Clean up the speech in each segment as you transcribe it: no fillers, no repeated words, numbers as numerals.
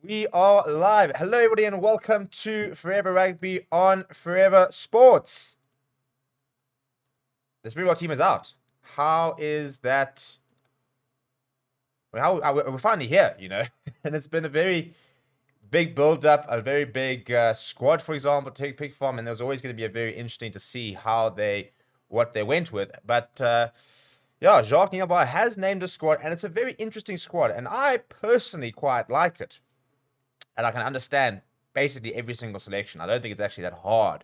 We are live. Hello, everybody, and welcome to Forever Rugby on Forever Sports. The Springbok team is out. How is that? We're finally here, and it's been a very big build-up, a very big squad, for example, to pick from, and there's always going to be a very interesting to see what they went with. But yeah, Jacques Nienaber has named a squad, and it's a very interesting squad, and I personally quite like it. And I can understand basically every single selection. I don't think it's actually that hard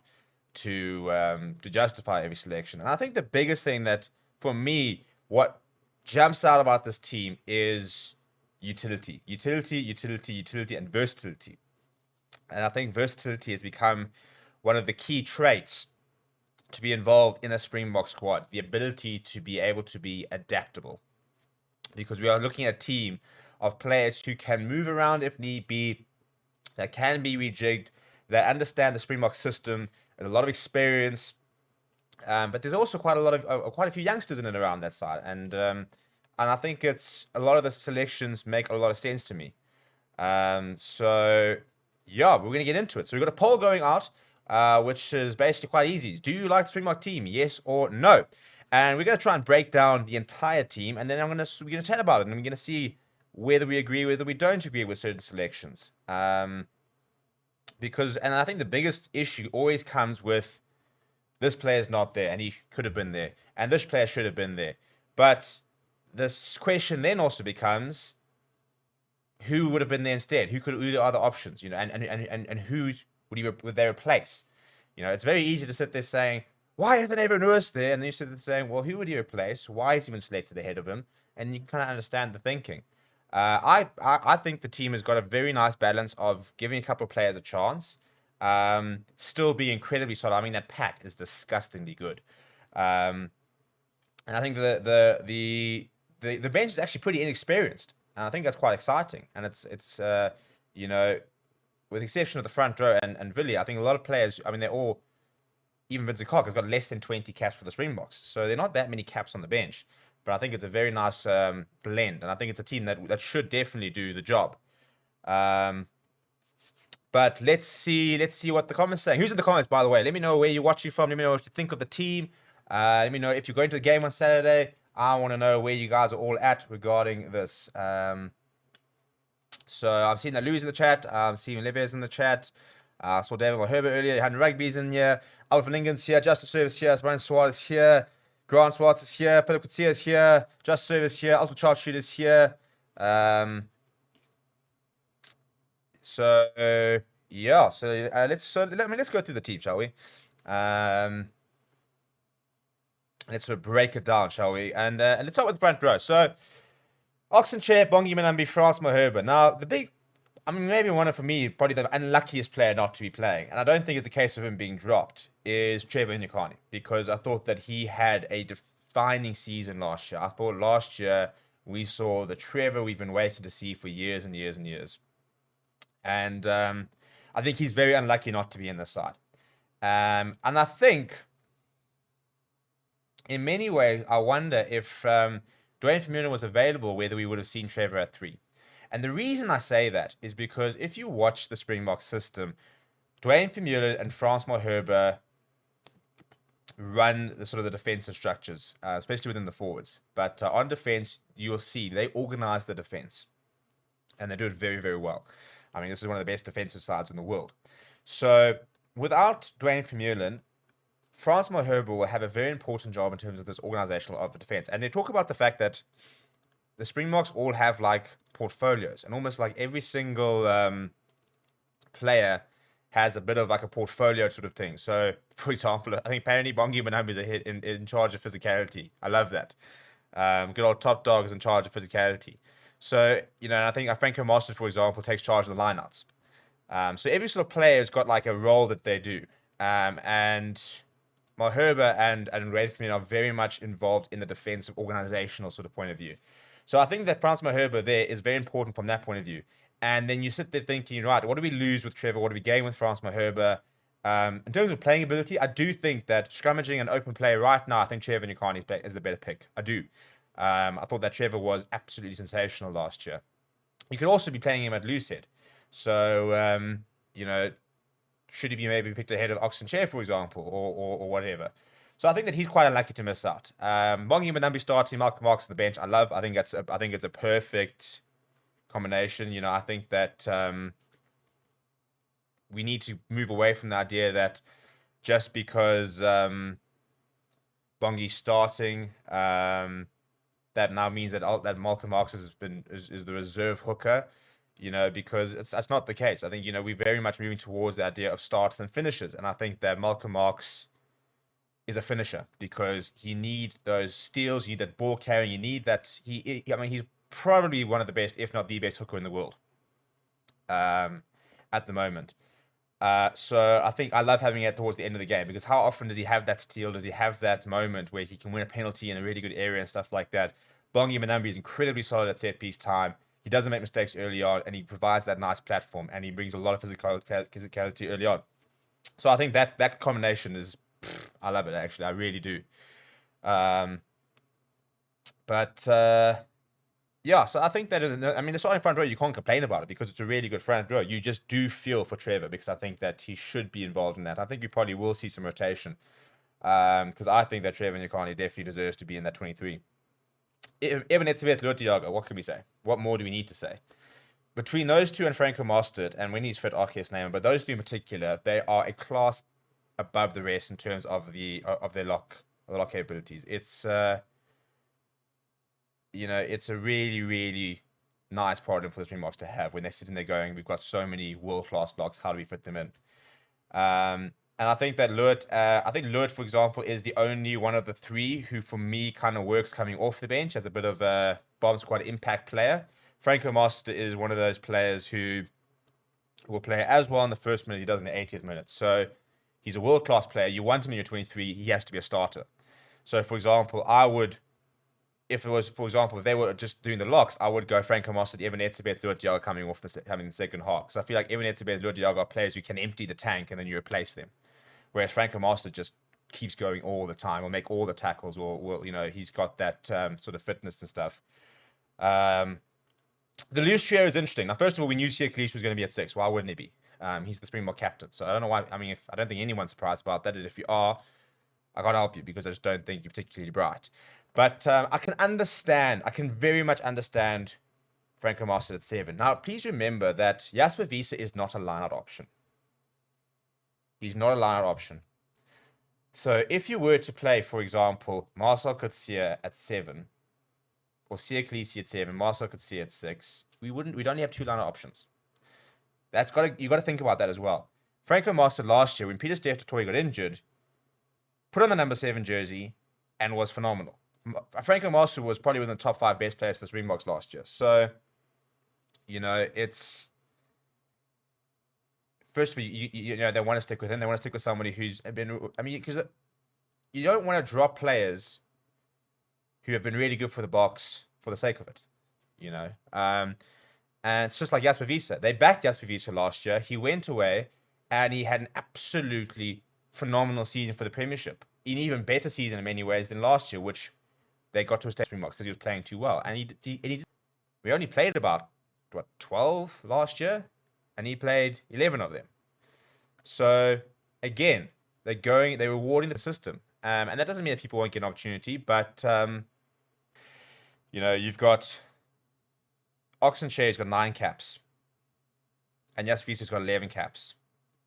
to justify every selection. And I think the biggest thing that, for me, what jumps out about this team is utility, and versatility. And I think versatility has become one of the key traits to be involved in a Springbok squad, the ability to be able to be adaptable. Because we are looking at a team of players who can move around if need be, that can be rejigged, that understand the Springbok system, and a lot of experience. But there's also quite a few youngsters in and around that side, and I think it's a lot of the selections make a lot of sense to me. So yeah, we're gonna get into it. So we've got a poll going out, which is basically quite easy. Do you like the Springbok team? Yes or no? And we're gonna try and break down the entire team, and then we're gonna chat about it, and we're gonna see whether we agree, whether we don't agree with certain selections. Because I think the biggest issue always comes with this player's not there, and he could have been there, and this player should have been there. But this question then also becomes, who would have been there instead? Who are the other options? And who would they replace? It's very easy to sit there saying, why isn't everyone else there? And then you sit there saying, well, who would he replace? Why is he been selected ahead of him? And you can kind of understand the thinking. I think the team has got a very nice balance of giving a couple of players a chance, still be incredibly solid. I mean, that pack is disgustingly good, and I think the bench is actually pretty inexperienced, and I think that's quite exciting. And it's with the exception of the front row and Villiers, I think a lot of players. I mean, they're all, even Vincent Koch has got less than 20 caps for the Springboks, so they're not that many caps on the bench. But I think it's a very nice blend, and I think it's a team that should definitely do the job. But let's see what the comments saying. Who's in the comments, by the way? Let me know where you're watching from. Let me know what you think of the team. Let me know if you're going to the game on Saturday. I want to know where you guys are all at regarding this. So I'm seeing that Louis in the chat. I'm seeing Leves in the chat. I saw David Herbert earlier. Johan Rugby's in here. Alpha Lincoln's here. Justice Service here. Brian Suarez here. Grant Swartz is here. Philip Kutsia is here. Just Service here. Ultra Chart Shoot is here. So yeah. So let's go through the team, shall we? Let's sort of break it down, shall we? And let's start with the front row. So Oxenchair, Bongi Manambi, France Moherba. Now maybe for me, probably the unluckiest player not to be playing, and I don't think it's a case of him being dropped, is Trevor Nyakane, because I thought that he had a defining season last year. I thought last year we saw the Trevor we've been waiting to see for years and years and years. And I think he's very unlucky not to be in this side. And I think, in many ways, I wonder if Dwayne Vermeulen was available, whether we would have seen Trevor at 3. And the reason I say that is because if you watch the Springbok system, Dwayne Vermeulen and Frans Malherbe run the defensive structures, especially within the forwards. But on defense, you'll see they organize the defense, and they do it very, very well. I mean, this is one of the best defensive sides in the world. So without Dwayne Vermeulen, Frans Malherbe will have a very important job in terms of this organizational of the defense. And they talk about the fact that the Springboks all have like portfolios, and almost like every single player has a bit of like a portfolio sort of thing. So, for example, I think apparently Bongi Manambi is in charge of physicality. I love that. Good old top dog is in charge of physicality. So, and I think Franco Master, for example, takes charge of the lineouts. So every sort of player has got like a role that they do. And Malherbe and Redfern are very much involved in the defensive organizational sort of point of view. So I think that Frans Malherbe there is very important from that point of view. And then you sit there thinking, right, what do we lose with Trevor? What do we gain with Frans Malherbe? In terms of playing ability, I do think that scrummaging and open play right now, I think Trevor Nyakane is the better pick. I do. I thought that Trevor was absolutely sensational last year. You could also be playing him at loosehead. So, should he be maybe picked ahead of Oxenchair, for example, or whatever? So I think that he's quite unlucky to miss out. Bongi Manambi starting, Malcolm Marks on the bench. I think it's a perfect combination. I think that we need to move away from the idea that just because Bongi's starting, that now means that Malcolm Marks is the reserve hooker. Because that's not the case. I think we're very much moving towards the idea of starters and finishers, and I think that Malcolm Marks is a finisher because you need those steals, you need that ball carrying, you need that. He's probably one of the best, if not the best hooker in the world, at the moment. So I think I love having it towards the end of the game because how often does he have that steal? Does he have that moment where he can win a penalty in a really good area and stuff like that? Bongi Manambi is incredibly solid at set piece time. He doesn't make mistakes early on, and he provides that nice platform, and he brings a lot of physicality early on. So I think that combination is, I love it actually. I really do. But yeah, so I think that the starting front row, you can't complain about it because it's a really good front row. You just do feel for Trevor because I think that he should be involved in that. I think you probably will see some rotation because I think that Trevor Nyakani definitely deserves to be in that 23. Evan Etzebeth, Lutiaga, what can we say? What more do we need to say? Between those two and Franco Mostert, and when he's fit, Arceus name, but those two in particular, they are a class above the rest in terms of their lock capabilities. It's it's a really, really nice problem for the Springboks to have when they're sitting there going, we've got so many world-class locks, how do we fit them in? And I think that Lewis, for example, is the only one of the three who, for me, kind of works coming off the bench as a bit of a bomb squad impact player. Franco Mostert is one of those players who will play as well in the first minute as he does in the 80th minute. So he's a world-class player. You want him in your 23, he has to be a starter. So, for example, if they were just doing the locks, I would go Franco Mostert, Evan Etzebeth, Luat coming in the second half. Because I feel like Evan Etzebeth, Luat are players who can empty the tank and then you replace them. Whereas Franco Mostert just keeps going all the time, or make all the tackles, or he's got that sort of fitness and stuff. The loose trio is interesting. Now, first of all, we knew Sia Cleese was going to be at 6. Why wouldn't he be? He's the Springbok captain, so I don't know why. I mean, I don't think anyone's surprised about that. And if you are, I can't help you because I just don't think you're particularly bright. But I can very much understand Franco Mostert at 7. Now, please remember that Jasper Wiese is not a line-out option. He's not a line-out option. So if you were to play, for example, Marcel Coetzee at 7, or Sia Cleese at 7, Marcel Coetzee at 6, we'd only have 2 line-out options. You got to think about that as well. Franco Mostert last year, when Peter Steph Toy got injured, put on the number 7 jersey and was phenomenal. Franco Mostert was probably one of the top 5 best players for Springboks last year. So, it's first of all, they want to stick with him. They want to stick with somebody who's been. I mean, because you don't want to drop players who have been really good for the box for the sake of it. And it's just like Jasper Wiese. They backed Jasper Wiese last year. He went away and he had an absolutely phenomenal season for the Premiership. An even better season in many ways than last year, which they got to a state Springboks because he was playing too well. And we only played about 12 last year, and he played 11 of them. So again, they're rewarding the system, and that doesn't mean that people won't get an opportunity. But you've got Oxenchair's got 9 caps, and Jasper Wiese's got 11 caps.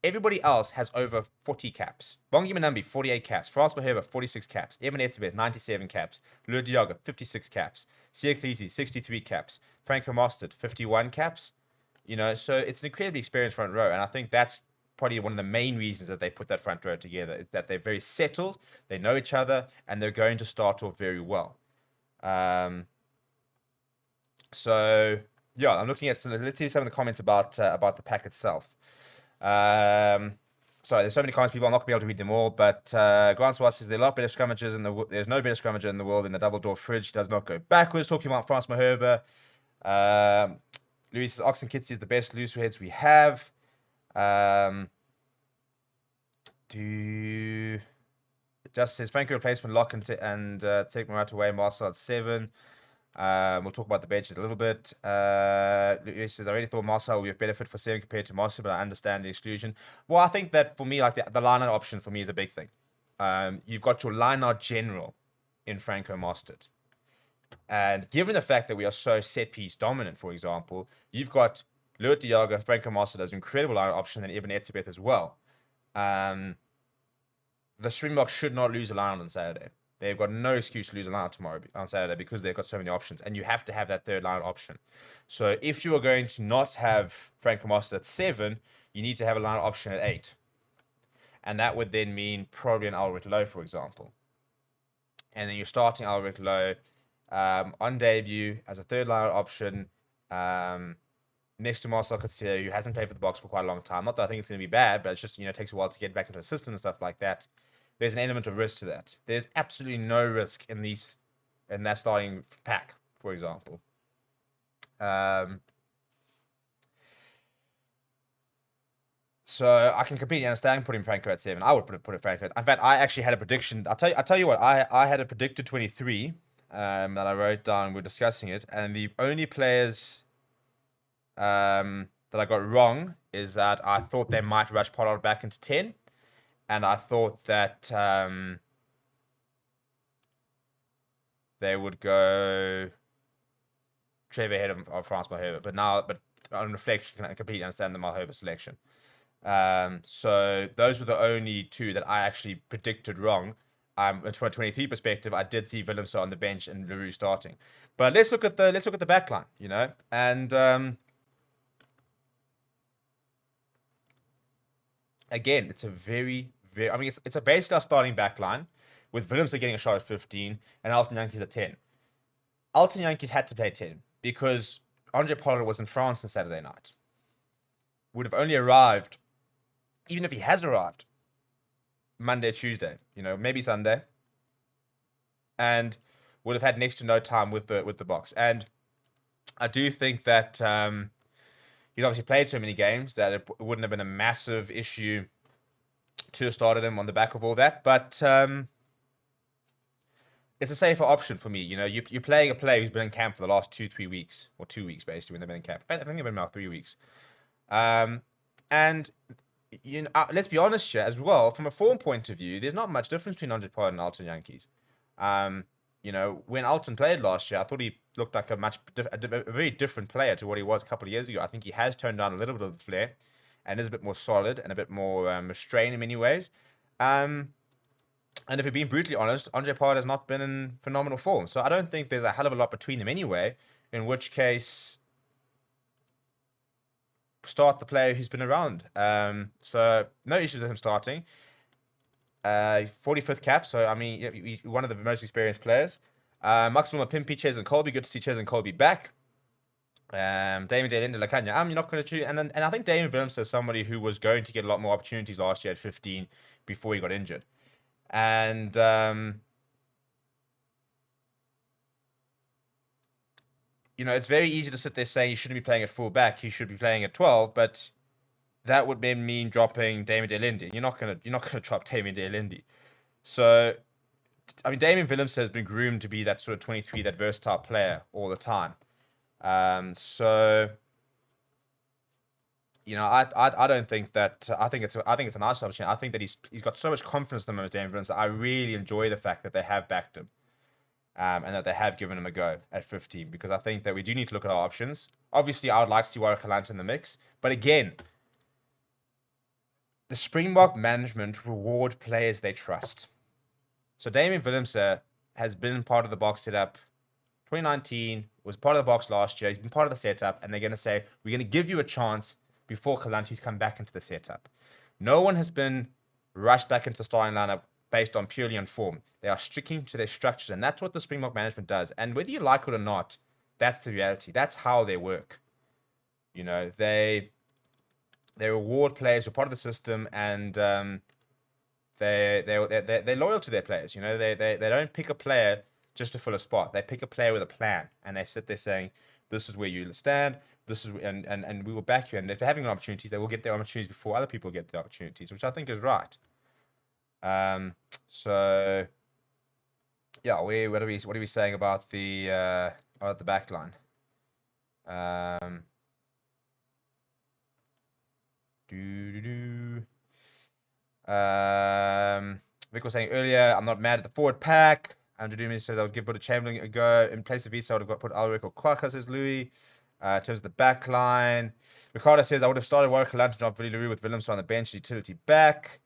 Everybody else has over 40 caps. Bongi Manambi, 48 caps. Frans Maherba, 46 caps. Evan Etzebeth, 97 caps. Lua Diaga, 56 caps. Sia Cleese, 63 caps. Franco Mostert, 51 caps. So it's an incredibly experienced front row. And I think that's probably one of the main reasons that they put that front row together, is that they're very settled, they know each other, and they're going to start off very well. So, yeah, I'm looking at... Let's see some of the comments about the pack itself. Sorry, there's so many comments, people. I'm not going to be able to read them all, but Grant Swart says, there's no better scrummager in the world than the double door fridge does not go backwards. Talking about Frans Maherba. Louis says, Oxen Kitsi is the best loose heads we have. Just says, Franco replacement lock and take him right away. Marcel at 7. We'll talk about the bench a little bit. Luis says, I really thought Marcel would be a benefit for 7 compared to Marcel, but I understand the exclusion. Well, I think that for me, like the line-out option for me is a big thing. You've got your line-out general in Franco Mostert. And given the fact that we are so set-piece dominant, for example, you've got Luit de Jager, Franco Mostert as an incredible line-out option, and even Etzebeth as well. The Springboks should not lose a line on Saturday. They've got no excuse to lose a line tomorrow on Saturday because they've got so many options, and you have to have that third line option. So if you are going to not have Franco Mostert at 7, you need to have a line option at 8. And that would then mean probably an Ulrich Lowe, for example. And then you're starting Ulrich Lowe on debut as a third line option next to Marcel Coetzee, who hasn't played for the Boks for quite a long time. Not that I think it's going to be bad, but it's just, it takes a while to get back into the system and stuff like that. There's an element of risk to that. There's absolutely no risk in that starting pack, for example. So I can completely understand putting Franco at 7. I would put Franco. In fact, I actually had a prediction. I'll tell you what. I had a predicted 23 that I wrote down. We're discussing it, and the only players that I got wrong is that I thought they might rush Pollard back into 10. And I thought that they would go Trevor ahead of Frans Malherbe. But on reflection, I completely understand the Malherbe selection. So those were the only 2 that I actually predicted wrong. From a 23 perspective, I did see Willemse on the bench and Leroux starting. But let's look at the back line, and again, it's a very, very... I mean, it's a basically starting back line with Willemse getting a shot at 15 and Alton Yankees at 10. Alton Yankees had to play 10 because Andre Pollard was in France on Saturday night. Would have only arrived, even if he has arrived, Monday, Tuesday, maybe Sunday, and would have had next to no time with the Boks. And I do think that he's obviously played so many games that it wouldn't have been a massive issue to have started him on the back of all that. But it's a safer option for me. You're playing a player who's been in camp for the last 2-3 weeks, or 2 weeks basically when they've been in camp. I think they've been about 3 weeks. And let's be honest here as well. From a form point of view, there's not much difference between Andre Pollard and Alton Yankees. When Alton played last year, I thought he looked like a very different player to what he was a couple of years ago. I think he has toned down a little bit of the flair and is a bit more solid and a bit more restrained in many ways. And if we're being brutally honest, Andre Pollard has not been in phenomenal form. So I don't think there's a hell of a lot between them anyway, in which case start the player who's been around. So no issues with him starting. 45th cap, so I mean, one of the most experienced players. Maximum Pimpi, Ches and Colby. Good to see Ches and Colby back. Damien de Linde, Lacagna. You're not going to choose. And I think Damien Willemse is somebody who was going to get a lot more opportunities last year at 15 before he got injured. And it's very easy to sit there saying he shouldn't be playing at full back. He should be playing at 12, but that would then mean dropping Damien de Linde. You're not gonna drop Damien de Linde. So, I mean, Damien Willemse has been groomed to be that sort of 23, that versatile player all the time. So, I don't think that. I think it's a nice option. I think that he's got so much confidence in the moment, Damien Willemse. I really enjoy the fact that they have backed him, and that they have given him a go at 15, because I think that we do need to look at our options. Obviously, I would like to see Warwick Gallant in the mix, but again, the Springbok management reward players they trust. So Damien Willemse has been part of the Boks setup 2019, was part of the Boks last year. He's been part of the setup, and they're going to say, we're going to give you a chance before Kalanti's come back into the setup. No one has been rushed back into the starting lineup based on purely on form. They are sticking to their structures, and that's what the Springbok management does. And whether you like it or not, that's the reality. That's how they work. They reward players who are part of the system, and they're loyal to their players. They don't pick a player just to fill a spot. They pick a player with a plan, and they sit there saying, "This is where you stand. This is and we will back you. And if they're having opportunities, they will get their opportunities before other people get the opportunities," which I think is right. So yeah, what are we saying about the or at the back line. Vic was saying earlier, I'm not mad at the forward pack. Andrew Doomy says I would give Buddha Chamberlain a go. In place of Visa, I would have put Alric or Kwaka, says Louis. In terms of the back line, Ricardo says I would have started Warwick Lunch and dropped Villy LaRue with Williams on the bench, utility back.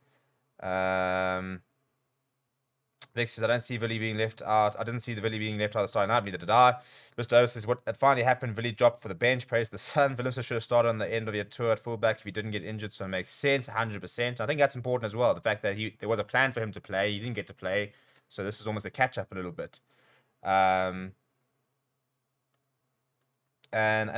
Vic says I don't see Villy being left out. I didn't see the Villy being left out of the starting lineup, neither did I. Mr. O says what finally happened. Villy dropped for the bench. Praise the sun. Williams should have started on the end of your tour at fullback if he didn't get injured, so it makes sense 100%. I think that's important as well. The fact that there was a plan for him to play, he didn't get to play, so this is almost a catch up a little bit. And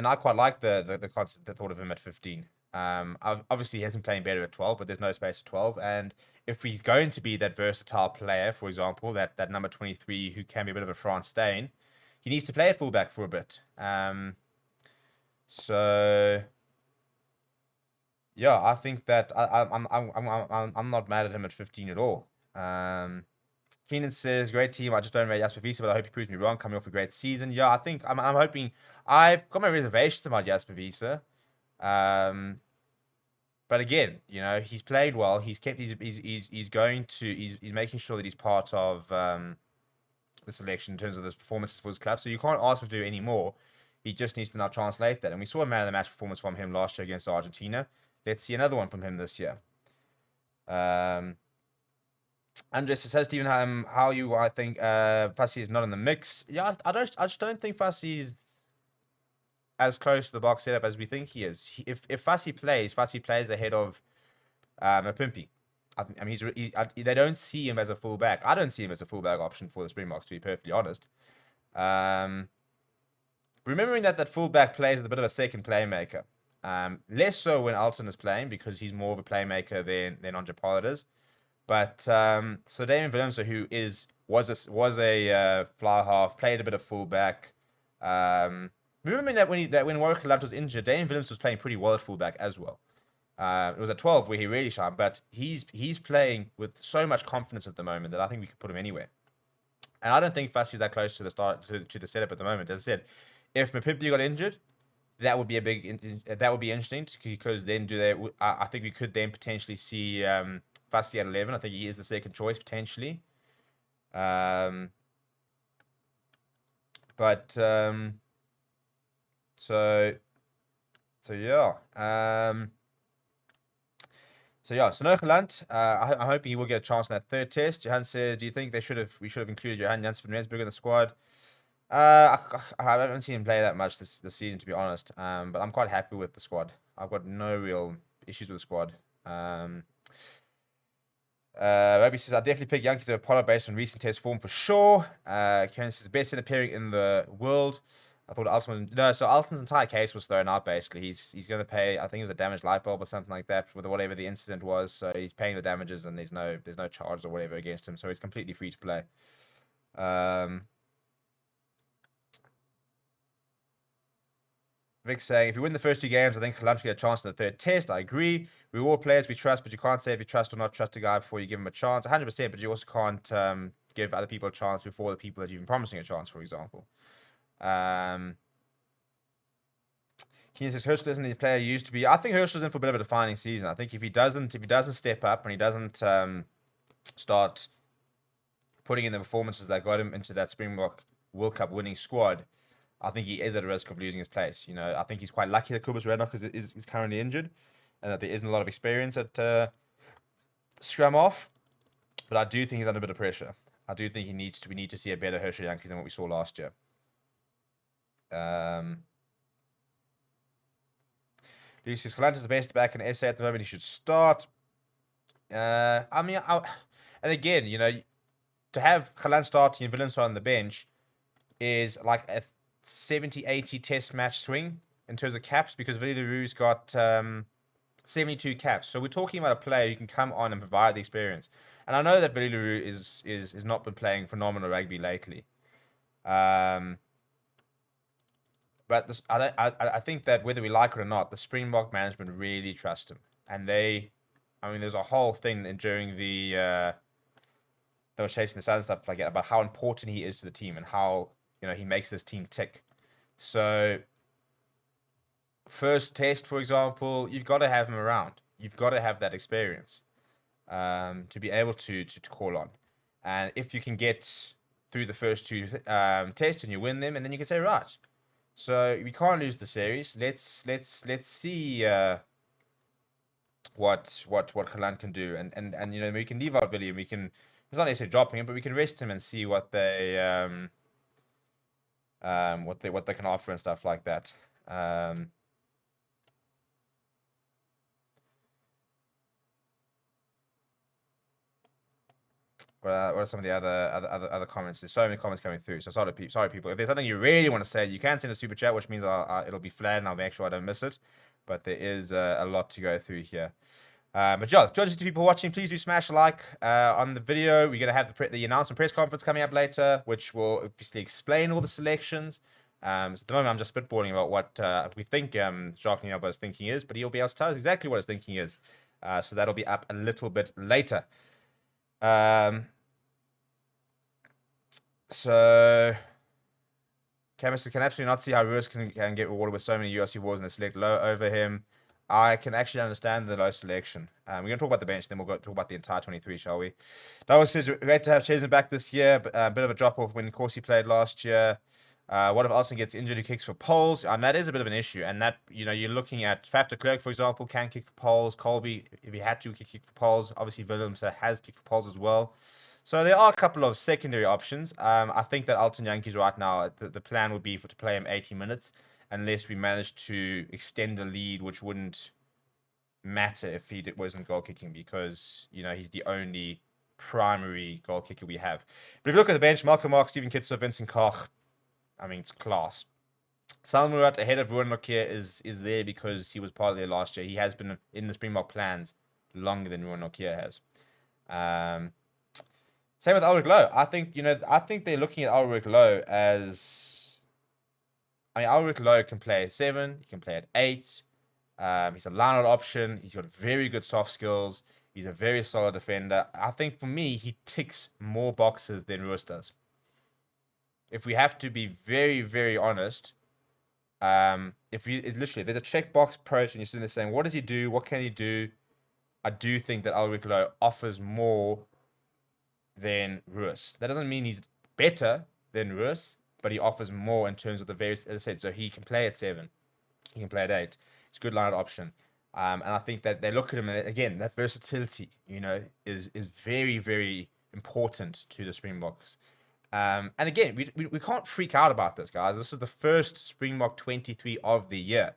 I quite like the concept, the thought of him at 15. Obviously he hasn't playing better at 12, but there's no space at 12. And if he's going to be that versatile player, for example, that number 23 who can be a bit of a France stain, he needs to play at fullback for a bit. So yeah, I think that I'm not mad at him at 15 at all. Keenan says, great team. I just don't rate Jasper Visa, but I hope he proves me wrong. Coming off a great season. Yeah, I think I'm hoping. I've got my reservations about Jasper Visa. But again, he's played well. He's kept. He's making sure that he's part of the selection in terms of his performances for his club. So you can't ask him to do any more. He just needs to now translate that. And we saw a man of the match performance from him last year against Argentina. Let's see another one from him this year. Andres says, Stephen, I think Fussy is not in the mix. Yeah, I just don't think Fussy's as close to the box setup as we think he is. If Fussy plays ahead of Mapimpi. I mean, they don't see him as a fullback. I don't see him as a fullback option for the Springboks, to be perfectly honest. Remembering that fullback plays as a bit of a second playmaker. Less so when Alton is playing because he's more of a playmaker than Andre Pollard is. But so Damien Williams, who was a fly half, played a bit of fullback. Remembering that when Warwick Lampt was injured, Damien Williams was playing pretty well at fullback as well. It was at 12 where he really shined, but he's playing with so much confidence at the moment that I think we could put him anywhere. And I don't think Fussy's that close to the start to the setup at the moment. As I said, if Mapimpi got injured, that would be interesting because then I think we could then potentially see Fussy at 11. I think he is the second choice potentially. So yeah. So Nogeland, I'm hoping he will get a chance in that third test. Johan says, do you think we should have included Johan Janssen van Rensburg in the squad? I haven't seen him play that much this season, to be honest. But I'm quite happy with the squad. I've got no real issues with the squad. Rugby says, I'll definitely pick Yankees over Pollard based on recent test form for sure. Karen says, best centre pairing in the world. I thought Alton was... No, so Alton's entire case was thrown out, basically. He's going to pay, I think it was a damaged light bulb or something like that, with whatever the incident was. So he's paying the damages and there's no charge or whatever against him. So he's completely free to play. Vic saying, if you win the first two games, I think Kalanchi get a chance in the third test. I agree. Reward players we trust, but you can't say if you trust or not trust a guy before you give him a chance. 100%, but you also can't give other people a chance before the people that you've been promising a chance, for example. Keenan says, Herschel isn't the player he used to be. I think Herschel's in for a bit of a defining season. I think if he doesn't step up and he doesn't start putting in the performances that got him into that Springbok World Cup winning squad, I think he is at risk of losing his place. I think he's quite lucky that Kubus Redknapp is currently injured and that there isn't a lot of experience at scrum off. But I do think he's under a bit of pressure. I do think we need to see a better Herschel Yankees than what we saw last year. Lucius Galanta's the best back in SA at the moment. He should start. And again, to have Galant starting and Willem on the bench is like a 70-80 test match swing in terms of caps because Villy LaRue's got 72 caps. So we're talking about a player who can come on and provide the experience. And I know that Villy LaRue is not been playing phenomenal rugby lately. But I think that whether we like it or not, the Springbok management really trust him. And there's a whole thing during they were chasing the sun and stuff like that about how important he is to the team and how he makes this team tick. So first test, for example, you've got to have him around. You've got to have that experience to be able to call on. And if you can get through the first two tests and you win them, and then you can say, right, so we can't lose the series. Let's see what Holland can do, and we can leave out William. We can, it's not necessarily dropping him, but we can rest him and see what they what they can offer and stuff like that. What are some of the other comments? There's so many comments coming through. So sorry, people. If there's something you really want to say, you can send a super chat, which means it'll be flagged, and I'll make sure I don't miss it. But there is a lot to go through here. But yeah, to people watching, please do smash a like on the video. We're gonna have the announcement press conference coming up later, which will obviously explain all the selections. So at the moment, I'm just spitballing about what we think Jacques Nielba's thinking is, but he'll be able to tell us exactly what his thinking is. So that'll be up a little bit later. So Camus can absolutely not see how Ruiz can get rewarded with so many UFC wars and they select low over him. I can actually understand the low selection. We're going to talk about the bench, then we'll talk about the entire 23, shall we? Douglas says, great to have Chesney back this year, but a bit of a drop-off when Corsi played last year. What if Austin gets injured, who kicks for poles? And that is a bit of an issue. And that, you're looking at Faf de Klerk, for example, can kick for poles. Colby, if he had to, can kick for poles. Obviously, Willems has kicked for poles as well. So there are a couple of secondary options. I think that Alton Yankees right now, the plan would be to play him 80 minutes, unless we manage to extend the lead, which wouldn't matter if he wasn't goal kicking, because he's the only primary goal kicker we have. But if you look at the bench, Malcolm Mark, Steven Kitzer, Vincent Koch, I mean, it's class. Salman Murat ahead of Ruan Lokier is there because he was part of there last year. He has been in the Springbok plans longer than Ruan Lokier has. Same with Ulrich Lowe. I think they're looking at Ulrich Lowe as, Ulrich Lowe can play at 7, he can play at 8. He's a line-out option. He's got very good soft skills. He's a very solid defender. I think for me, he ticks more boxes than Ruiz does. If we have to be very, very honest, if there's a checkbox approach and you're sitting there saying, what does he do? What can he do? I do think that Ulrich Lowe offers more than Ruiz. That doesn't mean he's better than Ruiz, but he offers more in terms of the various, as I said, so he can play at 7. He can play at 8. It's a good line option. And I think that they look at him, and again, that versatility, is very, very important to the Springboks. And again, we can't freak out about this, guys. This is the first Springbok 23 of the year.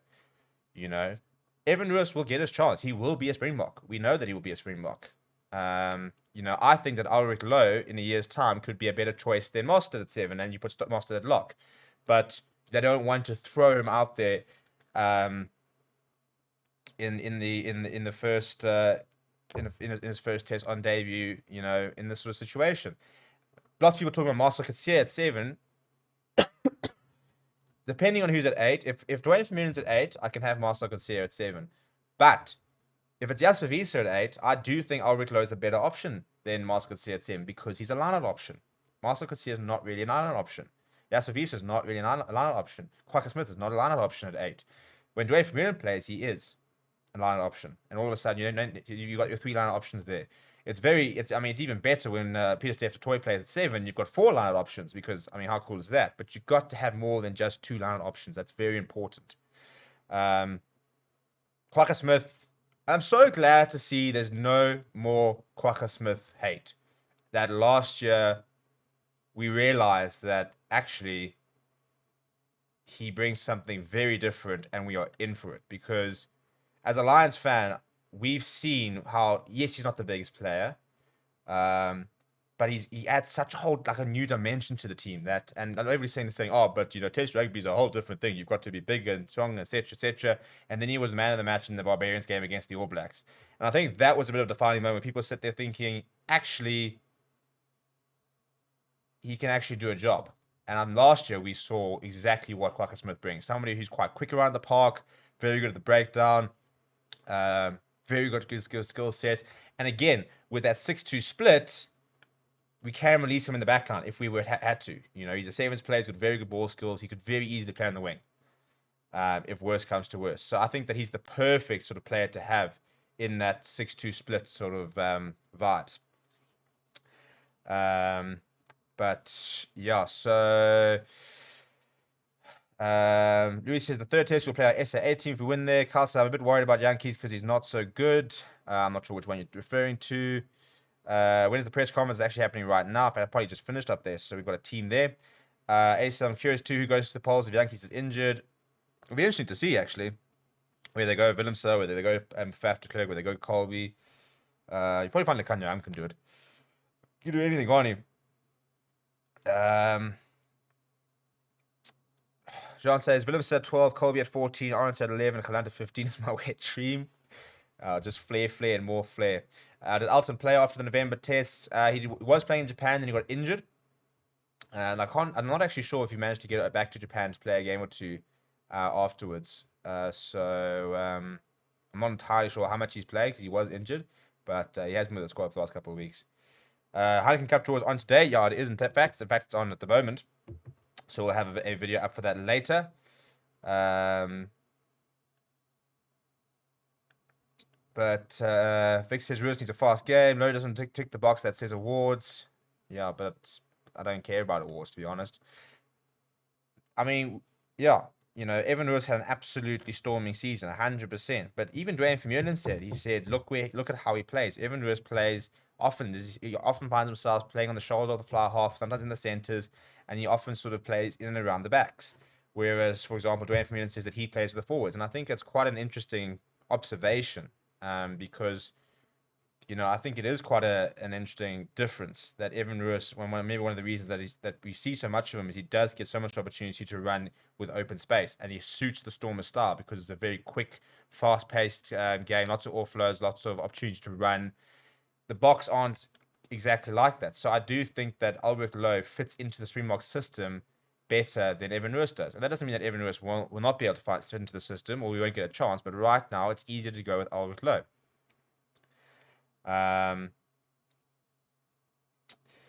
Evan Ruiz will get his chance. He will be a Springbok. We know that he will be a Springbok. I think that Ulrich Lowe in a year's time could be a better choice than Mostert at 7, and you put Mostert at lock. But they don't want to throw him out there in the first in his first test on debut, in this sort of situation. Lots of people talking about Marcel Coetzee at 7. Depending on who's at 8, if Dwayne Vermeulen's at 8, I can have Marcel Coetzee at 7. But if it's Jasper Wiese at 8, I do think Ulrich Lowe is a better option than Marcel Coetzee at 7 because he's a line-out option. Marcel Coetzee is not really a line-out option. Jasper Wiese is not really a line-out option. Kwagga Smith is not a line-out option at 8. When Dwayne Vermeulen plays, he is a line-out option. And all of a sudden, you've got your 3 line-out options there. It's even better when Peter Steph Toy plays at 7. You've got 4 line-out options because, how cool is that? But you've got to have more than just 2 line-out options. That's very important. Kwagga Smith, I'm so glad to see there's no more Kwagga Smith hate. That last year, we realized that actually he brings something very different and we are in for it. Because as a Lions fan, we've seen how, yes, he's not the biggest player, but he adds such a new dimension to the team. And everybody's saying this thing, but Test rugby is a whole different thing. You've got to be bigger and stronger, etc., etc. And then he was man of the match in the Barbarians game against the All Blacks. And I think that was a bit of a defining moment. People sit there thinking, actually, he can actually do a job. And last year we saw exactly what Kwagga Smith brings. Somebody who's quite quick around the park, very good at the breakdown, very good skill set. And again, with that 6-2 split, we can release him in the backline if we had to. You know, he's a sevens player. He's got very good ball skills. He could very easily play on the wing if worse comes to worse. So I think that he's the perfect sort of player to have in that 6-2 split sort of vibes. But yeah, so Louis says the third test we'll play our SA team if we win there. Carl says I'm a bit worried about Yankees because he's not so good. I'm not sure which one you're referring to. When is the press conference actually happening right now? I probably just finished up there, so we've got a team there. Ace, I'm curious too who goes to the polls if Yankees is injured. It'll be interesting to see actually where they go. Willemse, where they go Faf de Klerk, where they go Colby. You probably find Lekanya can do it. You can do anything on him. Jean says Willemse at 12, Colby at 14, Orange at 11, Kalanta 15 is my wet dream. Just flair, and more flair. Did Alton play after the November tests? He was playing in Japan, then he got injured. And I'm not actually sure if he managed to get back to Japan to play a game or two afterwards. So I'm not entirely sure how much he's played because he was injured, but he has been with the squad for the last couple of weeks. Heineken Cup draw is on today. Yeah, it isn't. In fact, it's on at the moment. So we'll have a video up for that later. But Vic says Ruiz needs a fast game. No, he doesn't tick the box that says awards. Yeah, but I don't care about awards, to be honest. I mean, yeah, you know, Evan Ruiz had an absolutely storming season, 100%. But even Dwayne Vermeulen said, look at how he plays. Evan Ruiz plays often. He often finds himself playing on the shoulder of the fly half, sometimes in the centers, and he often sort of plays in and around the backs. Whereas, for example, Dwayne Vermeulen says that he plays with the forwards. And I think that's quite an interesting observation because, you know, I think it is quite an interesting difference that Evan Ruiz, maybe one of the reasons that we see so much of him is he does get so much opportunity to run with open space, and he suits the Stormers style because it's a very quick, fast-paced game, lots of offloads, lots of opportunity to run. The Boks aren't exactly like that, so I do think that Albert Lowe fits into the Springbok system better than Evan Ruiz does, and that doesn't mean that Evan Ruiz will not be able to fit into the system or we won't get a chance. But right now, it's easier to go with Albert Lowe.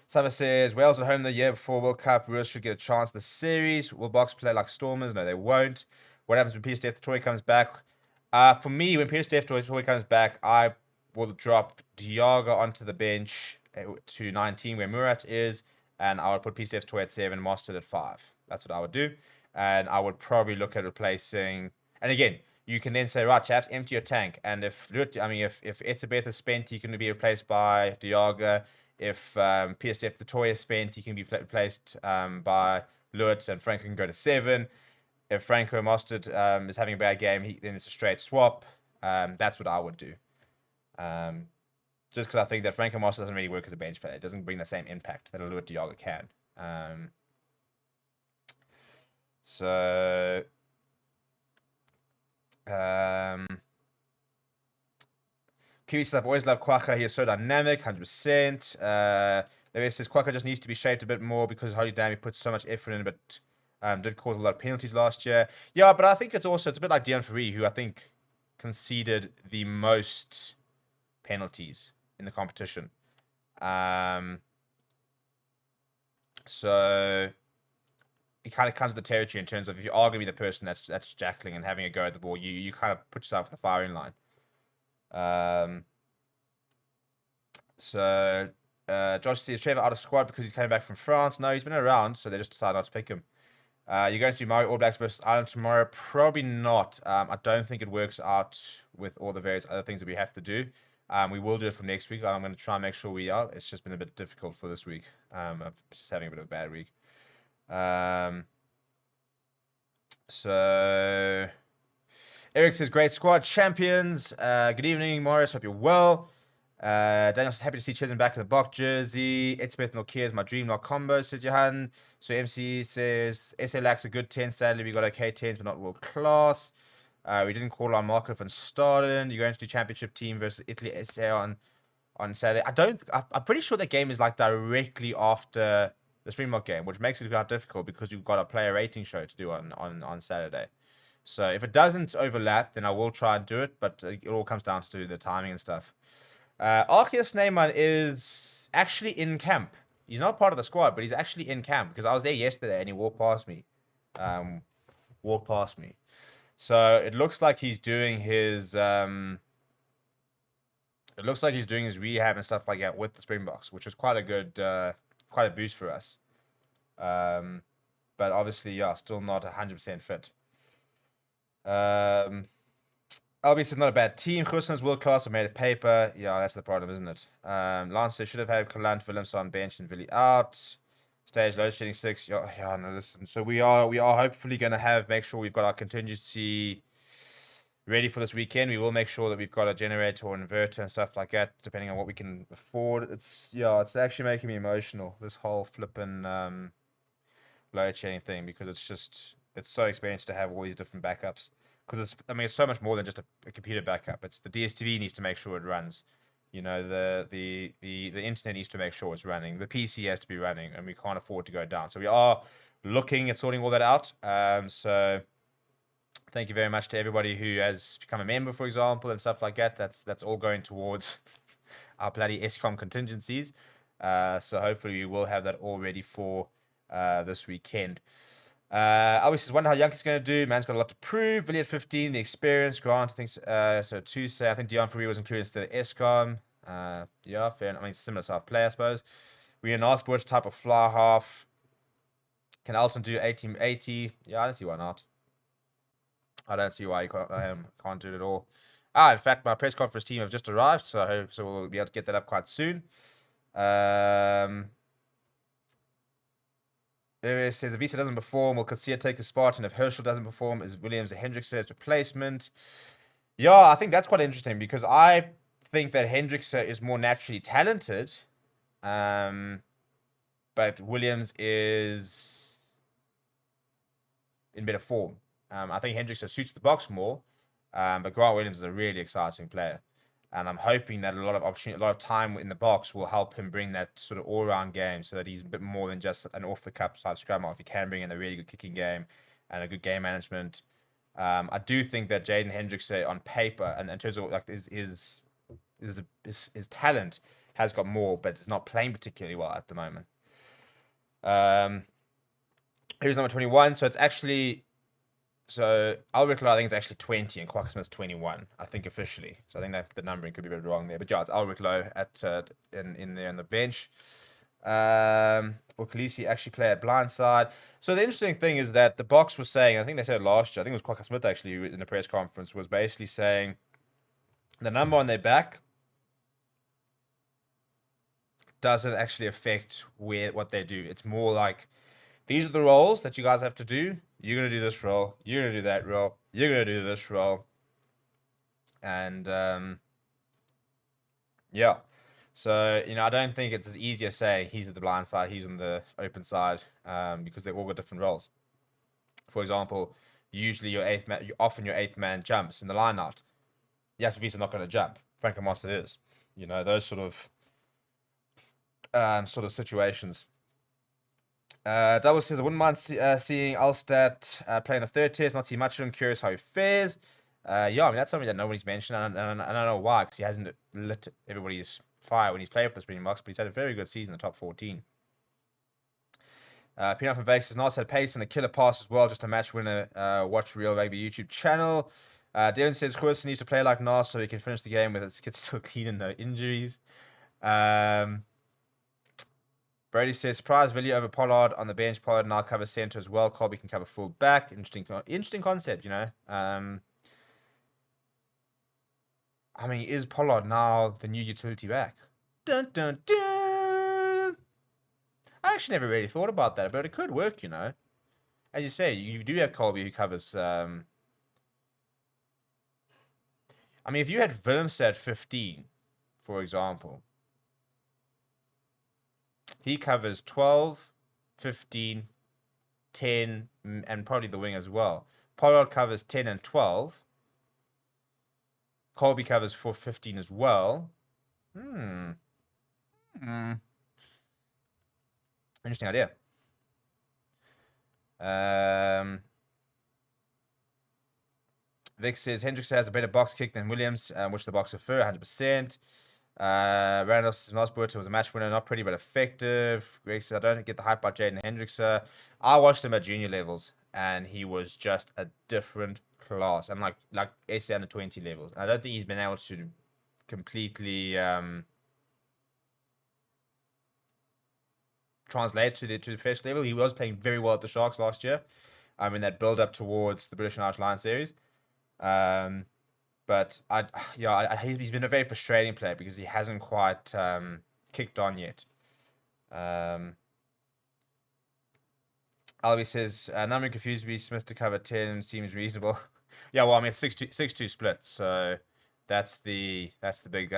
Sava says Wales at home the year before World Cup. Ruiz should get a chance. The series will Boks play like Stormers? No, they won't. What happens when Peter Steph Toy comes back? For me, when Peter Steph Toy comes back, I will drop Diaga onto the bench to 19 where Murat is, and I would put Peter Steph Toy at 7, Mostert at 5. That's what I would do, and I would probably look at replacing. And again, you can then say, right, chaps, empty your tank. And if Etzebeth is spent, he can be replaced by Diaga. If Peter Steph Toy is spent, he can be replaced by Lewis, and Franco can go to 7. If Franco Mostert is having a bad game, then it's a straight swap. That's what I would do. Just because I think that Franco Mostert doesn't really work as a bench player. It doesn't bring the same impact that a Lewis Diaga can. Kiwi I've always loved Kwaka. He is so dynamic, 100%. Lewis says Kwaka just needs to be shaped a bit more because Holy Damn, he put so much effort in, but did cause a lot of penalties last year. Yeah, but I think it's a bit like Deon Fourie, who I think conceded the most penalties in the competition. So it kind of comes with the territory in terms of if you are going to be the person that's jackling and having a go at the ball, you kind of put yourself at the firing line. Josh says Trevor out of squad because he's coming back from France. No, he's been around, so they just decided not to pick him. You're going to do Mario All Blacks versus Ireland tomorrow? Probably not. I don't think it works out with all the various other things that we have to do. We will do it from next week. I'm going to try and make sure we are. It's just been a bit difficult for this week. I'm just having a bit of a bad week. So Eric says, great squad, champions. Good evening, Morris. Hope you're well. Daniel's happy to see Chisholm back in the Bok jersey. Etzebeth Nokia is my dream lock combo, says Johan. So MC says, SA lacks a good 10. Sadly, we got okay 10s, but not world class. We didn't call on Marco van Staden. You're going to do championship team versus Italy SA on Saturday. I'm pretty sure that game is like directly after the Springbok game, which makes it quite difficult because we've got a player rating show to do on Saturday. So if it doesn't overlap, then I will try and do it, but it all comes down to the timing and stuff. Arceus Neyman is actually in camp. He's not part of the squad, but he's actually in camp because I was there yesterday and he walked past me. Walked past me. So it looks like he's doing his rehab and stuff like that with the Springboks, which is quite a good quite a boost for us. But obviously, yeah, still not 100% fit. Obviously, it's not a bad team. Goosen's world class. I made a paper. Yeah, that's the problem, isn't it? Lancer should have had Kalant Willems on bench and Billy out. Stage load shedding 6. Yeah, no, listen. So we are hopefully going to make sure we've got our contingency ready for this weekend. We will make sure that we've got a generator or inverter and stuff like that, depending on what we can afford. It's actually making me emotional, this whole flipping load shedding thing, because it's so expensive to have all these different backups. Because it's so much more than just a computer backup. It's the DSTV needs to make sure it runs. You know, the internet needs to make sure it's running. The PC has to be running, and we can't afford to go down. So we are looking at sorting all that out. So thank you very much to everybody who has become a member, for example, and stuff like that. That's all going towards our bloody ESCOM contingencies. So hopefully we will have that all ready for this weekend. Obviously, wonder how Young's going to do. Man's got a lot to prove. Billy at 15, the experience. Grant, I think so. Tuesday, I think Dion Ferry was included instead of ESCOM. Yeah, fair enough. I mean, similar sort of player, I suppose. We're an asked which type of fly half. Can Alton do 1880? Yeah, I don't see why not. I don't see why you can't do it at all. In fact, my press conference team have just arrived, so we'll be able to get that up quite soon. It says if Visa doesn't perform, will Casilla take a spot? And if Herschel doesn't perform, is Williams a Hendrick's replacement? Yeah, I think that's quite interesting because I think that Hendricks is more naturally talented, but Williams is in better form. I think Hendricks suits the box more, but Grant Williams is a really exciting player. And I'm hoping that a lot of time in the box will help him bring that sort of all-round game so that he's a bit more than just an off-the-cup type scrum half. He can bring in a really good kicking game and a good game management. I do think that Jaden Hendricks on paper and in terms of like his talent has got more, but it's not playing particularly well at the moment. Who's number 21? So it's actually... So Ulrich, I think it's actually 20 and Kwakasmith's 21, I think officially. So I think that the numbering could be a bit wrong there. But yeah, it's Ulrich Low at in there on the bench. Will Khaleesi actually play at blindside? So the interesting thing is that the box was saying, I think they said last year, I think it was Kwakasmith actually in the press conference, was basically saying the number on their back doesn't actually affect what they do. It's more like, these are the roles that you guys have to do. You're going to do this role. You're going to do that role. You're going to do this role. And, yeah. So, I don't think it's as easy as saying he's at the blind side, he's on the open side, because they've all got different roles. For example, usually often your eighth man jumps in the line out. Yes, Visa not going to jump. Franco Master is. Those sort of situations. Double says, I wouldn't mind seeing Ulstad play in the third tier. Not see much of him. Curious how he fares. Yeah, I mean, that's something that nobody's mentioned. And I don't know why, because he hasn't lit everybody's fire when he's played for the Springboks, but he's had a very good season in the top 14. Peanut from Vegas says, Nas had pace and a killer pass as well. Just a match winner. Watch Real Rugby YouTube channel. Devon says, Quirson needs to play like Nas so he can finish the game with his kid still clean and no injuries. Brady says, surprise Villiers over Pollard on the bench. Pollard now covers center as well. Colby can cover full back. Interesting concept, I mean, is Pollard now the new utility back? Dun, dun, dun. I actually never really thought about that, but it could work, As you say, you do have Colby who covers... I mean, if you had Willems at 15, for example... He covers 12, 15, 10, and probably the wing as well. Pollard covers 10 and 12. Colby covers for 15 as well. Interesting idea. Vic says, Hendricks has a better box kick than Williams, which the Boks prefer, 100%. Randolph Nosbert was a match winner, not pretty but effective. Greg says, I don't get the hype by Jaden Hendricks. I watched him at junior levels, and he was just a different class. And like SA under 20 levels. I don't think he's been able to completely translate to the first level. He was playing very well at the Sharks last year. In that build up towards the British and Irish Lions series. But he's been a very frustrating player because he hasn't quite kicked on yet. Albie says, numbering confused me. Smith to cover 10 seems reasonable. Yeah, well, I mean, it's 6-2 split, so that's the big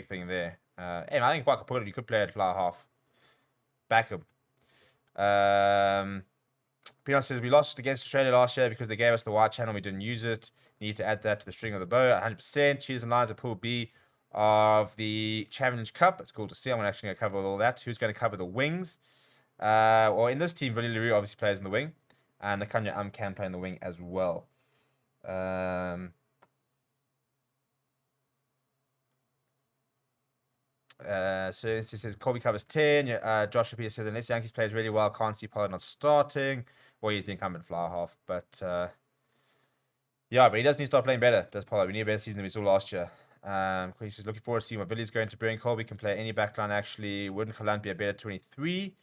thing there. And I think Wakapura, you could play at fly half. Back him. Peanut says, we lost against Australia last year because they gave us the white channel. We didn't use it. Need to add that to the string of the bow. 100%. Cheers and Lions at Pool B of the Challenge Cup. It's cool to see. I'm actually going to cover all that. Who's going to cover the wings? Or in this team, Willie LaRue obviously plays in the wing. And Nakanya can play in the wing as well. So it says Colby covers 10. Joshua Peter says, unless Yankees plays really well, can't see Pollard not starting. Well, he's the incumbent fly half. But yeah, but he does need to start playing better, does Pollard. We need a better season than we saw last year. He's just looking forward to seeing what Billy's going to bring. Colby can play any backline, actually. Wouldn't Kaland be a better 23?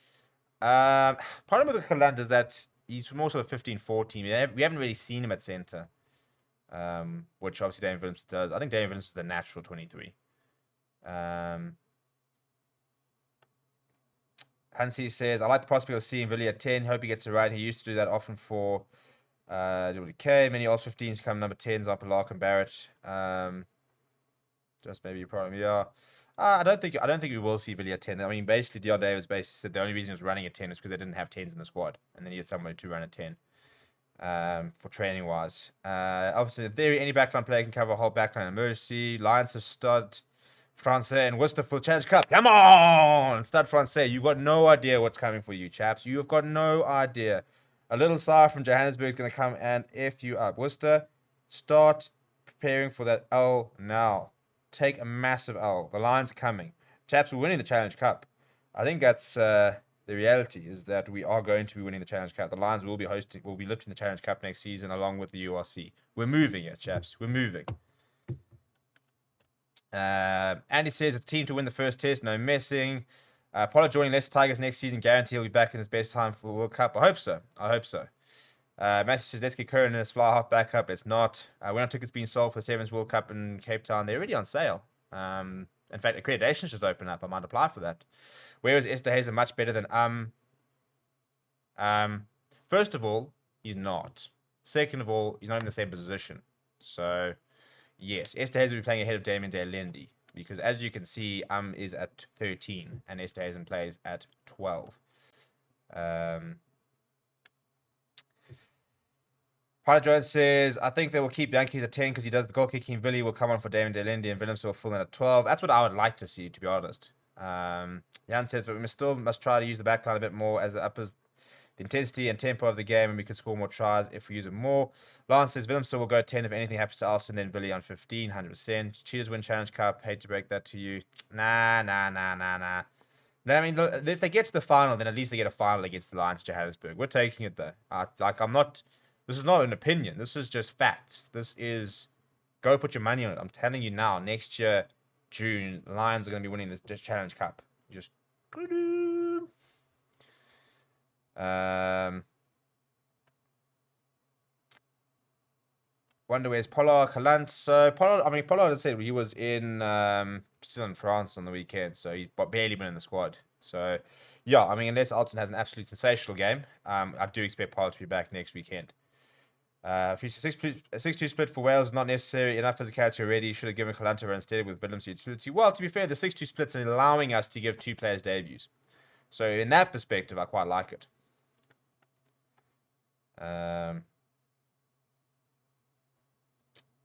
Problem with Kaland is that he's more sort of 15-14. We haven't really seen him at center, which obviously Damian Williams does. I think Damian Williams is the natural 23. Hansi says, I like the prospect of seeing Villy at 10. Hope he gets it right. He used to do that often for WK. Many Alt 15s come number 10s, like Lark and Barrett. Just maybe a problem. Yeah. I don't think we will see Villy at 10. I mean, basically, Dion Davis basically said the only reason he was running at 10 is because they didn't have 10s in the squad. And they needed somebody to run at 10 for training-wise. Obviously, in theory, any backline player can cover a whole backline emergency. Lions have stud Francais and Worcester for Challenge Cup. Come on! Stade Francais. You've got no idea what's coming for you, chaps. You have got no idea. A little Sire from Johannesburg is going to come and F you up. Worcester, start preparing for that L now. Take a massive L. The Lions are coming. Chaps, we're winning the Challenge Cup. I think that's the reality, is that we are going to be winning the Challenge Cup. The Lions will be lifting the Challenge Cup next season along with the URC. We're moving it, chaps. We're moving. Andy says it's a team to win the first test, no messing. Pollard joining Leicester Tigers next season, guarantee he'll be back in his best time for the World Cup. I hope so. Matthew says, let's get Curran in his fly half back up. It's not. When our tickets being sold for the Sevens World Cup in Cape Town, they're already on sale. In fact, accreditation's just opened up. I might apply for that. Where is Esterhazy much better than First of all, he's not. Second of all, he's not in the same position. So, yes, Esterhazy will be playing ahead of Damien De Lendi. Because as you can see, is at 13 and Esterhazy plays at 12. Pilot Jones says, I think they will keep Yankees at 10 because he does the goal kicking. Billy will come on for Damien De Lendi and Williams will fill in at 12. That's what I would like to see, to be honest. Jan says, but we must try to use the backline a bit more as it uppers the intensity and tempo of the game, and we can score more tries if we use it more. Lance says, Williams will go 10 if anything happens to Alston, then Billy on 15, 100%. Cheetahs win Challenge Cup. Hate to break that to you. Nah. I mean, if they get to the final, then at least they get a final against the Lions of Johannesburg. We're taking it, though. This is not an opinion. This is just facts. This is, go put your money on it. I'm telling you now, next year, June, the Lions are going to be winning this Challenge Cup. Just... Wonder where's Pollard, Calant. So Pollard, I said he was in still in France on the weekend, so he's barely been in the squad. So yeah, I mean, unless Alton has an absolute sensational game, I do expect Pollard to be back next weekend. If he's a 6-2 split for Wales, not necessary. Enough physicality already. Should have given Kalanta instead with Williams utility. Well, to be fair, the 6-2 splits are allowing us to give two players debuts. So in that perspective, I quite like it.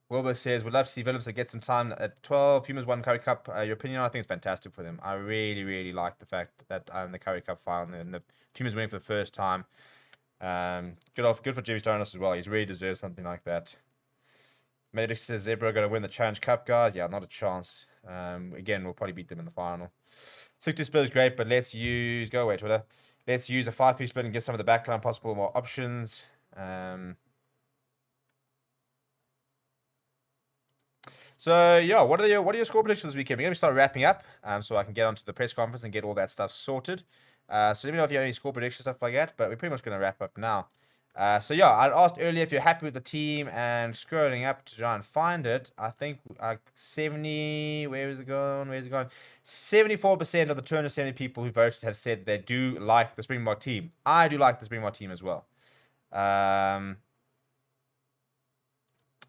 Wilbur says, would love to see Williams get some time at 12. Pumas won Curry Cup. Your opinion? I think it's fantastic for them. I really, really like the fact that the Curry Cup final and the Pumas winning for the first time. Good for Jimmy Stonehouse as well. He's really deserves something like that. Medic says Zebra going to win the Challenge Cup, guys. Yeah, not a chance. Again, we'll probably beat them in the final. 6-2 split is great, but let's use... Go away, Twitter. Let's use a 5-3 split and give some of the backline possible more options. So, yeah, what are your score predictions this weekend? We're going to start wrapping up so I can get onto the press conference and get all that stuff sorted. So let me know if you have any score predictions, stuff like that, but we're pretty much going to wrap up now. So yeah, I asked earlier if you're happy with the team, and scrolling up to try and find it, I think 70, where is it going? 74% of the 270 people who voted have said they do like the Springbok team. I do like the Springbok team as well.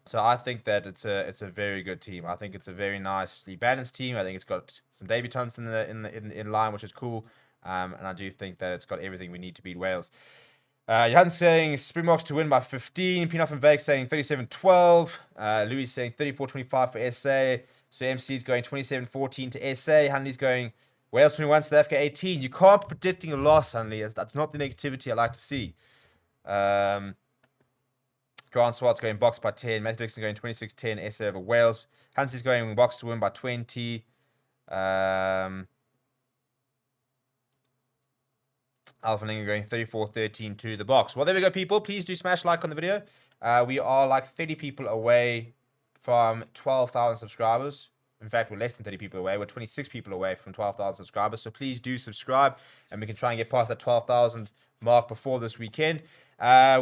So I think that it's a very good team. I think it's a very nicely balanced team. I think it's got some debutants in line, which is cool. And I do think that it's got everything we need to beat Wales. Johan's saying Springboks to win by 15. Pinot and Vake saying 37-12. Louis saying 34-25 for SA. So MC's going 27-14 to SA. Hanley's going Wales 21, South Africa 18. You can't be predicting a loss, Hanley. That's not the negativity I like to see. Grant Swart's going box by 10. Matthew Dixon going 26-10. SA over Wales. Hansy's going box to win by 20. Alpha Linger going 34-13 to the box. Well, there we go, people. Please do smash like on the video. We are like 30 people away from 12,000 subscribers. In fact, we're less than 30 people away. We're 26 people away from 12,000 subscribers. So please do subscribe, and we can try and get past that 12,000 mark before this weekend.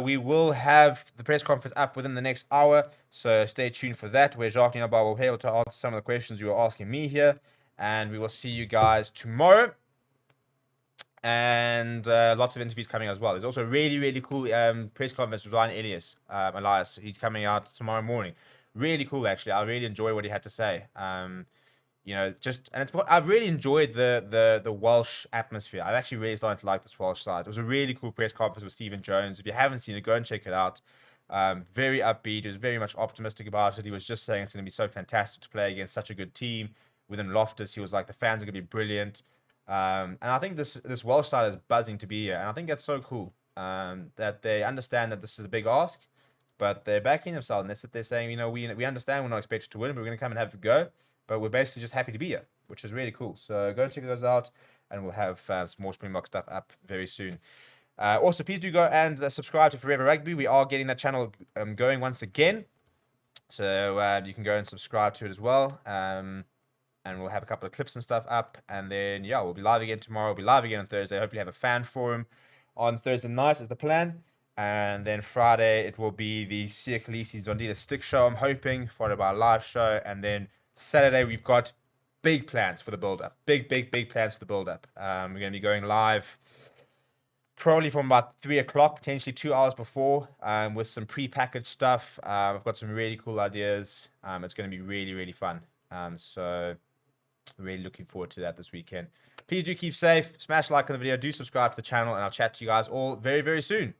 We will have the press conference up within the next hour, so stay tuned for that, where Jacques Niabar will be able to answer some of the questions you were asking me here. And we will see you guys tomorrow. And lots of interviews coming as well. There's also a really, really cool press conference with Ryan Elias. He's coming out tomorrow morning. Really cool, actually. I really enjoy what he had to say. I've really enjoyed the Welsh atmosphere. I've actually really started to like this Welsh side. It was a really cool press conference with Stephen Jones. If you haven't seen it, go and check it out. Very upbeat. He was very much optimistic about it. He was just saying it's going to be so fantastic to play against such a good team. Within Loftus, he was like, the fans are going to be brilliant. And I think this Welsh side is buzzing to be here, and I think that's so cool that they understand that this is a big ask, but they're backing themselves, and that's what they're saying. We understand we're not expected to win, but we're going to come and have a go, but we're basically just happy to be here, which is really cool. So go and check those out, and we'll have some more Springbok stuff up very soon. Also, please do go and subscribe to Forever Rugby. We are getting that channel going once again, so you can go and subscribe to it as well. And we'll have a couple of clips and stuff up. And then, yeah, we'll be live again tomorrow. We'll be live again on Thursday. Hopefully have a fan forum on Thursday night is the plan. And then Friday, it will be the Sia Khaleesi's Zondila Stick Show, I'm hoping, followed by a live show. And then Saturday, we've got big plans for the build-up. Big plans for the build-up. We're going to be going live probably from about 3 o'clock, potentially 2 hours before, with some pre-packaged stuff. I've got some really cool ideas. It's going to be really, really fun. So really looking forward to that this weekend. Please do keep safe. Smash like on the video. Do subscribe to the channel. And I'll chat to you guys all very, very soon.